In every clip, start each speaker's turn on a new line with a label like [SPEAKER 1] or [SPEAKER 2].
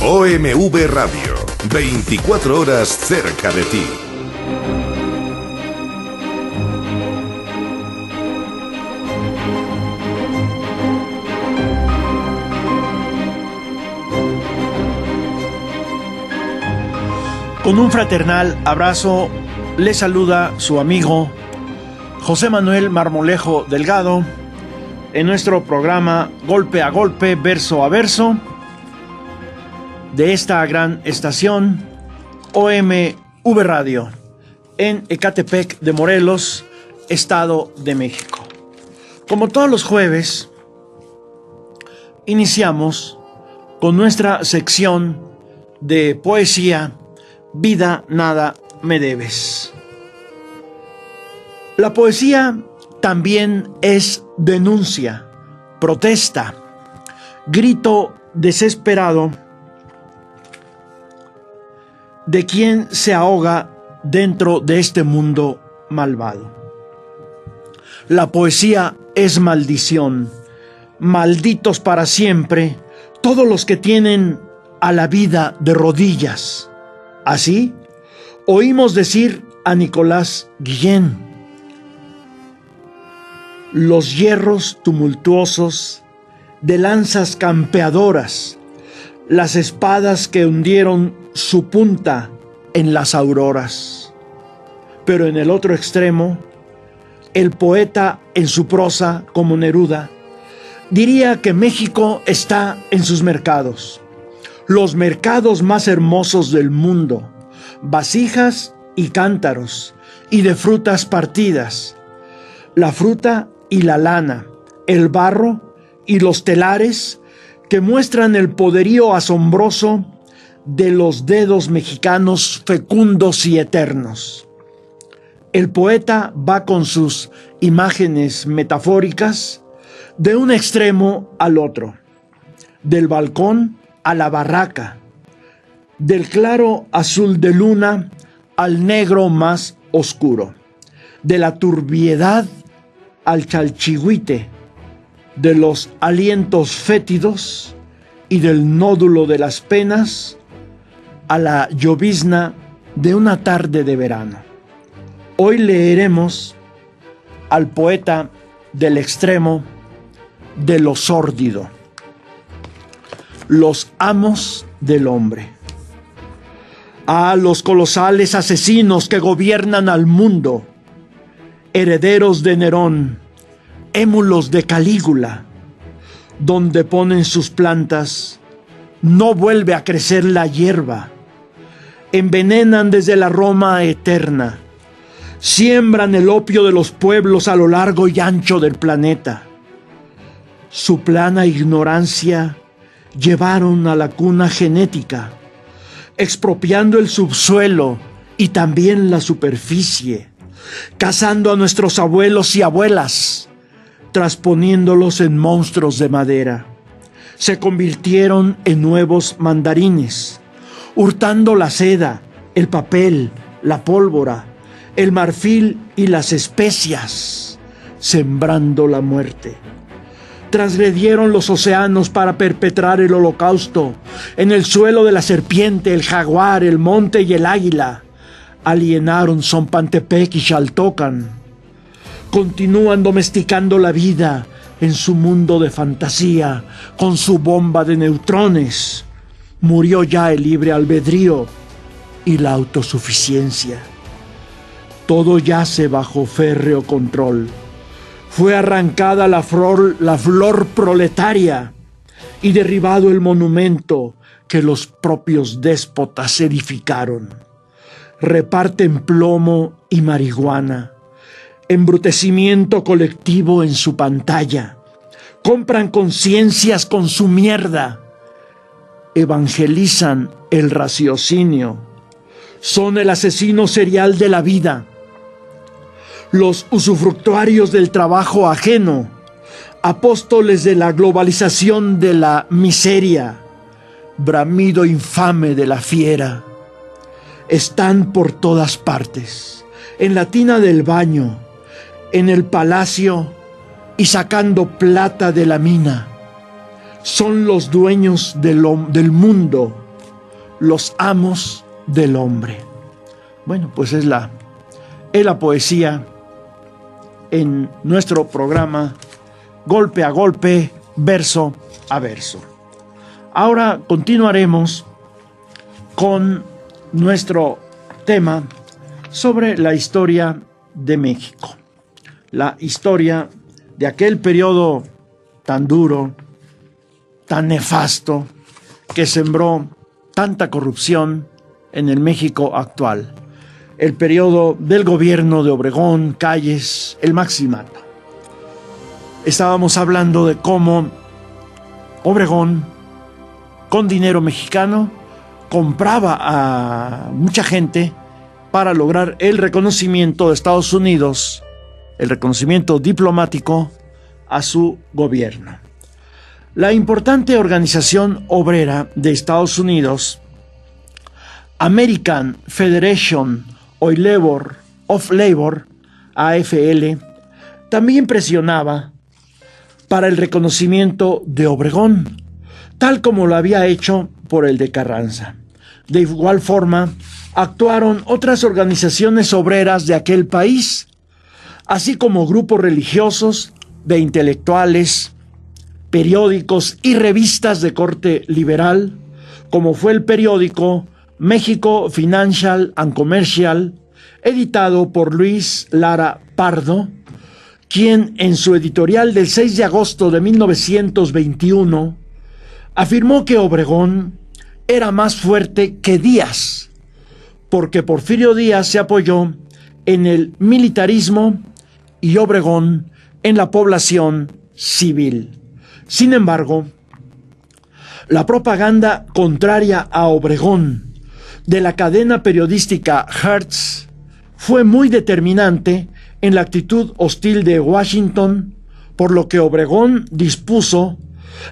[SPEAKER 1] OMV Radio, 24 horas cerca de ti.
[SPEAKER 2] Con un fraternal abrazo, le saluda su amigo José Manuel Marmolejo Delgado en nuestro programa Golpe a Golpe, Verso a Verso, de esta gran estación OMV Radio, en Ecatepec de Morelos, Estado de México. Como todos los jueves, iniciamos con nuestra sección de poesía Vida, nada me debes. La poesía también es denuncia, protesta, grito desesperado de quien se ahoga dentro de este mundo malvado. La poesía es maldición. Malditos para siempre todos los que tienen a la vida de rodillas. Así oímos decir a Nicolás Guillén: los hierros tumultuosos de lanzas campeadoras, las espadas que hundieron su punta en las auroras. Pero en el otro extremo, el poeta en su prosa, como Neruda, diría que México está en sus mercados, los mercados más hermosos del mundo, vasijas y cántaros, y de frutas partidas, la fruta y la lana, el barro y los telares que muestran el poderío asombroso de los dedos mexicanos fecundos y eternos. El poeta va con sus imágenes metafóricas de un extremo al otro, del balcón a la barraca, del claro azul de luna al negro más oscuro, de la turbiedad al chalchihuite, de los alientos fétidos y del nódulo de las penas a la llovizna de una tarde de verano. Hoy leeremos al poeta del extremo de lo sórdido, los amos del hombre. A los colosales asesinos que gobiernan al mundo, herederos de Nerón, émulos de Calígula, donde ponen sus plantas, no vuelve a crecer la hierba, envenenan desde la Roma eterna, siembran el opio de los pueblos a lo largo y ancho del planeta. Su plana ignorancia llevaron a la cuna genética, expropiando el subsuelo y también la superficie, cazando a nuestros abuelos y abuelas, transponiéndolos en monstruos de madera. Se convirtieron en nuevos mandarines, hurtando la seda, el papel, la pólvora, el marfil y las especias, sembrando la muerte. Transgredieron los océanos para perpetrar el holocausto en el suelo de la serpiente, el jaguar, el monte y el águila. Alienaron Zompantepec y Xaltocan. Continúan domesticando la vida en su mundo de fantasía con su bomba de neutrones. Murió ya el libre albedrío y la autosuficiencia. Todo yace bajo férreo control. Fue arrancada la flor proletaria y derribado el monumento que los propios déspotas edificaron. Reparten plomo y marihuana, embrutecimiento colectivo en su pantalla. Compran conciencias con su mierda. Evangelizan el raciocinio. Son el asesino serial de la vida. Los usufructuarios del trabajo ajeno, apóstoles de la globalización de la miseria, bramido infame de la fiera. Están por todas partes, en la tina del baño, en el palacio y sacando plata de la mina. Son los dueños del mundo los amos del hombre. Bueno, pues es la poesía en nuestro programa Golpe a Golpe, Verso a Verso. Ahora continuaremos con nuestro tema sobre la historia de México, la historia de aquel periodo tan duro, tan nefasto, que sembró tanta corrupción en el México actual, el periodo del gobierno de Obregón, Calles, el Maximato. Estábamos hablando de cómo Obregón, con dinero mexicano, compraba a mucha gente para lograr el reconocimiento de Estados Unidos, el reconocimiento diplomático a su gobierno. La importante organización obrera de Estados Unidos, American Federation of Labor, AFL, también presionaba para el reconocimiento de Obregón, tal como lo había hecho por el de Carranza. De igual forma, actuaron otras organizaciones obreras de aquel país, así como grupos religiosos, de intelectuales, periódicos y revistas de corte liberal, como fue el periódico México Financial and Commercial, editado por Luis Lara Pardo, quien en su editorial del 6 de agosto de 1921 afirmó que Obregón era más fuerte que Díaz, porque Porfirio Díaz se apoyó en el militarismo y Obregón en la población civil. Sin embargo, la propaganda contraria a Obregón de la cadena periodística Hertz fue muy determinante en la actitud hostil de Washington, por lo que Obregón dispuso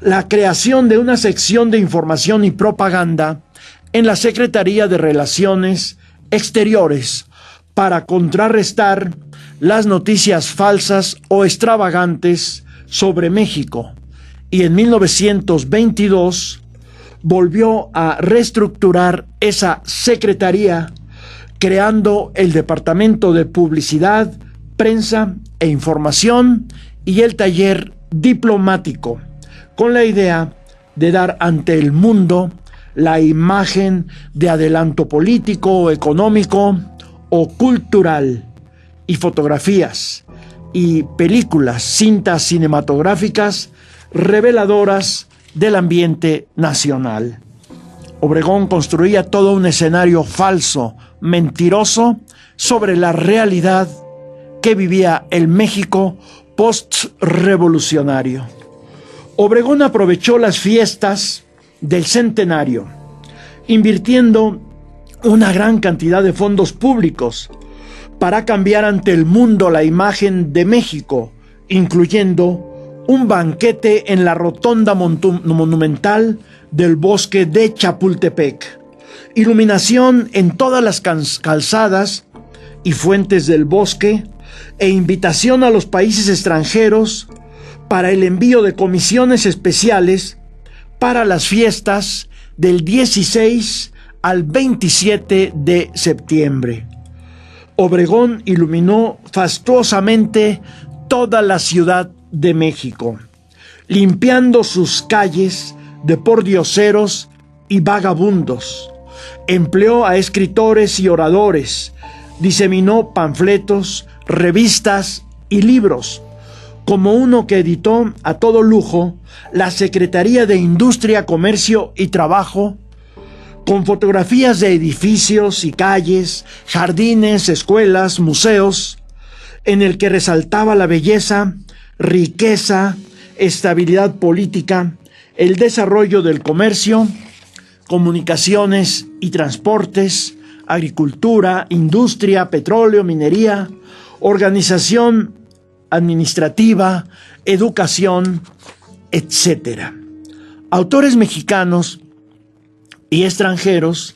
[SPEAKER 2] la creación de una sección de información y propaganda en la Secretaría de Relaciones Exteriores para contrarrestar las noticias falsas o extravagantes sobre México, y en 1922 volvió a reestructurar esa secretaría, creando el Departamento de Publicidad, Prensa e Información y el Taller Diplomático, con la idea de dar ante el mundo la imagen de adelanto político, económico o cultural, y fotografías y películas, cintas cinematográficas reveladoras del ambiente nacional. Obregón construía todo un escenario falso, mentiroso, sobre la realidad que vivía el México post-revolucionario. Obregón aprovechó las fiestas del centenario, invirtiendo una gran cantidad de fondos públicos para cambiar ante el mundo la imagen de México, incluyendo un banquete en la rotonda monumental del bosque de Chapultepec, iluminación en todas las calzadas y fuentes del bosque, e invitación a los países extranjeros para el envío de comisiones especiales para las fiestas del 16 al 27 de septiembre. Obregón iluminó fastuosamente toda la Ciudad de México, limpiando sus calles de pordioseros y vagabundos. Empleó a escritores y oradores, diseminó panfletos, revistas y libros, como uno que editó a todo lujo la Secretaría de Industria, Comercio y Trabajo, con fotografías de edificios y calles, jardines, escuelas, museos, en el que resaltaba la belleza, riqueza, estabilidad política, el desarrollo del comercio, comunicaciones y transportes, agricultura, industria, petróleo, minería, organización administrativa, educación, etc. Autores mexicanos y extranjeros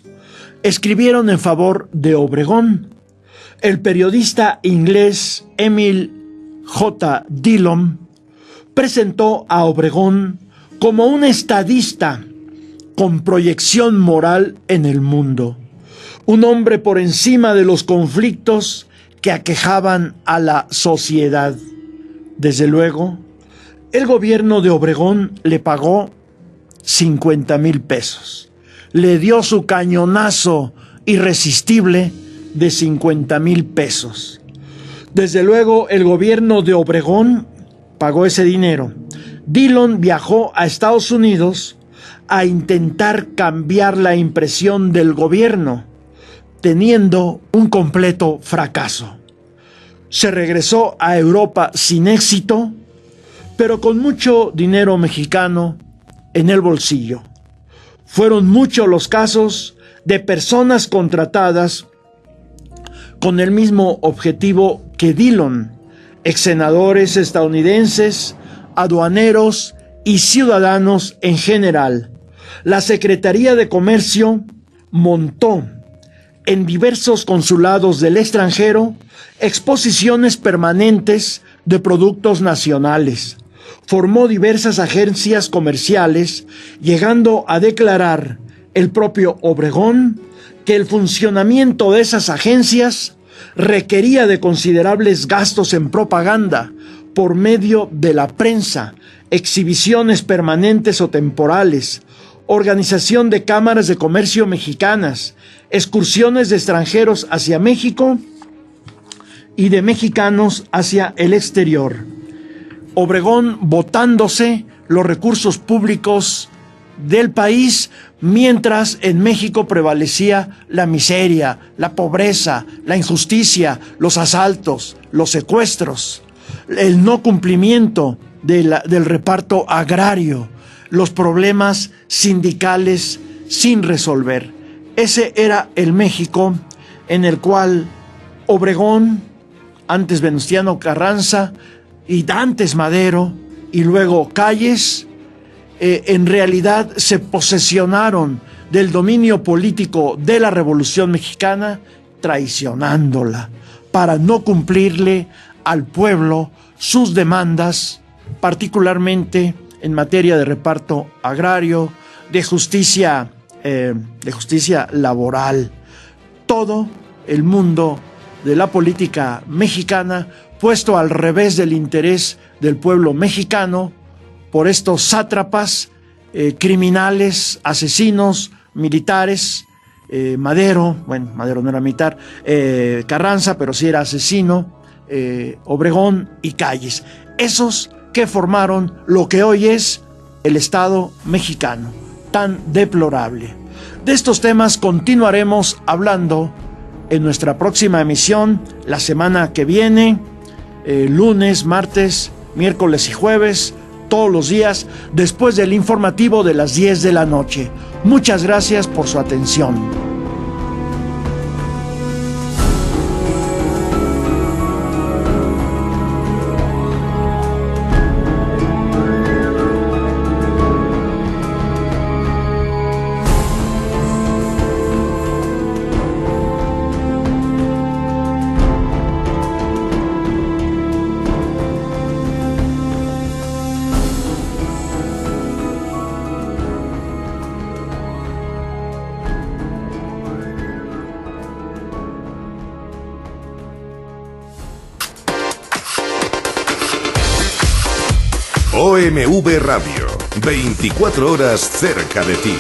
[SPEAKER 2] escribieron en favor de Obregón. El periodista inglés Emil J. Dillon presentó a Obregón como un estadista con proyección moral en el mundo. Un hombre por encima de los conflictos que aquejaban a la sociedad. Desde luego, el gobierno de Obregón le pagó 50,000 pesos. Le dio su cañonazo irresistible de 50,000 pesos. Desde luego, el gobierno de Obregón pagó ese dinero. Dillon viajó a Estados Unidos a intentar cambiar la impresión del gobierno, teniendo un completo fracaso. Se regresó a Europa sin éxito, pero con mucho dinero mexicano en el bolsillo. Fueron muchos los casos de personas contratadas con el mismo objetivo que Dillon, exsenadores estadounidenses, aduaneros y ciudadanos en general. La Secretaría de Comercio montó en diversos consulados del extranjero exposiciones permanentes de productos nacionales. Formó diversas agencias comerciales, llegando a declarar el propio Obregón que el funcionamiento de esas agencias requería de considerables gastos en propaganda por medio de la prensa, exhibiciones permanentes o temporales, organización de cámaras de comercio mexicanas, excursiones de extranjeros hacia México y de mexicanos hacia el exterior. Obregón botándose los recursos públicos del país, mientras en México prevalecía la miseria, la pobreza, la injusticia, los asaltos, los secuestros, el no cumplimiento del reparto agrario, los problemas sindicales sin resolver. Ese era el México en el cual Obregón, antes Venustiano Carranza y antes Madero y luego Calles, en realidad se posesionaron del dominio político de la Revolución Mexicana, traicionándola para no cumplirle al pueblo sus demandas, particularmente en materia de reparto agrario, de justicia laboral. Todo el mundo de la política mexicana puesto al revés del interés del pueblo mexicano por estos sátrapas, criminales, asesinos, militares. Madero no era militar, Carranza, pero sí era asesino, Obregón y Calles. Esos que formaron lo que hoy es el Estado mexicano, tan deplorable. De estos temas continuaremos hablando en nuestra próxima emisión, la semana que viene, lunes, martes, miércoles y jueves, todos los días, después del informativo de las 10 de la noche. Muchas gracias por su atención.
[SPEAKER 1] OMV Radio, 24 horas cerca de ti.